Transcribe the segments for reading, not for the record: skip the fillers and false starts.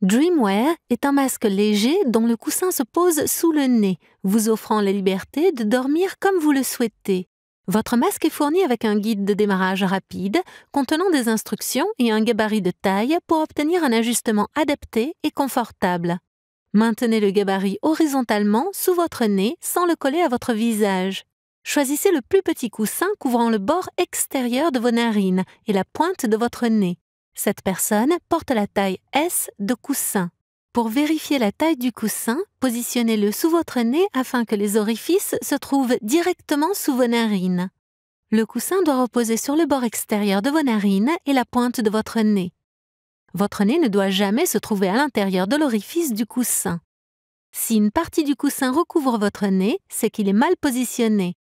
Dreamwear est un masque léger dont le coussin se pose sous le nez, vous offrant la liberté de dormir comme vous le souhaitez. Votre masque est fourni avec un guide de démarrage rapide contenant des instructions et un gabarit de taille pour obtenir un ajustement adapté et confortable. Maintenez le gabarit horizontalement sous votre nez sans le coller à votre visage. Choisissez le plus petit coussin couvrant le bord extérieur de vos narines et la pointe de votre nez. Cette personne porte la taille S de coussin. Pour vérifier la taille du coussin, positionnez-le sous votre nez afin que les orifices se trouvent directement sous vos narines. Le coussin doit reposer sur le bord extérieur de vos narines et la pointe de votre nez. Votre nez ne doit jamais se trouver à l'intérieur de l'orifice du coussin. Si une partie du coussin recouvre votre nez, c'est qu'il est mal positionné.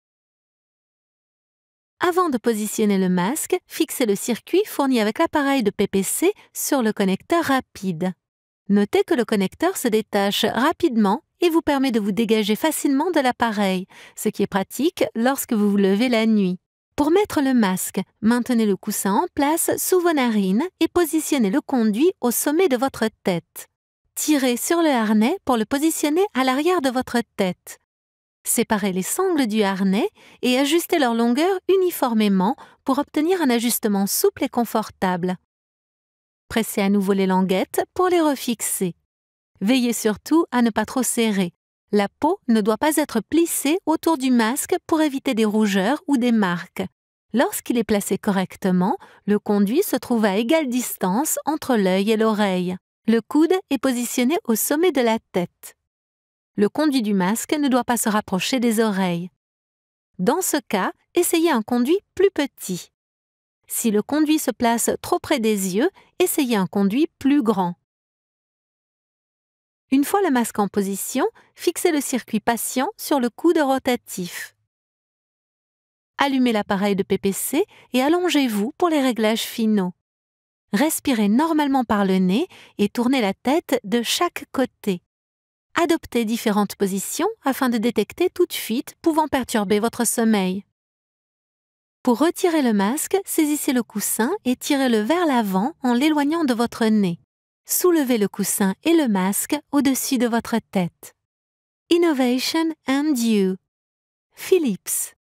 Avant de positionner le masque, fixez le circuit fourni avec l'appareil de PPC sur le connecteur rapide. Notez que le connecteur se détache rapidement et vous permet de vous dégager facilement de l'appareil, ce qui est pratique lorsque vous vous levez la nuit. Pour mettre le masque, maintenez le coussin en place sous vos narines et positionnez le conduit au sommet de votre tête. Tirez sur le harnais pour le positionner à l'arrière de votre tête. Séparez les sangles du harnais et ajustez leur longueur uniformément pour obtenir un ajustement souple et confortable. Pressez à nouveau les languettes pour les refixer. Veillez surtout à ne pas trop serrer. La peau ne doit pas être plissée autour du masque pour éviter des rougeurs ou des marques. Lorsqu'il est placé correctement, le conduit se trouve à égale distance entre l'œil et l'oreille. Le coude est positionné au sommet de la tête. Le conduit du masque ne doit pas se rapprocher des oreilles. Dans ce cas, essayez un conduit plus petit. Si le conduit se place trop près des yeux, essayez un conduit plus grand. Une fois le masque en position, fixez le circuit patient sur le coude rotatif. Allumez l'appareil de PPC et allongez-vous pour les réglages finaux. Respirez normalement par le nez et tournez la tête de chaque côté. Adoptez différentes positions afin de détecter toute fuite pouvant perturber votre sommeil. Pour retirer le masque, saisissez le coussin et tirez-le vers l'avant en l'éloignant de votre nez. Soulevez le coussin et le masque au-dessus de votre tête. Innovation and You. Philips.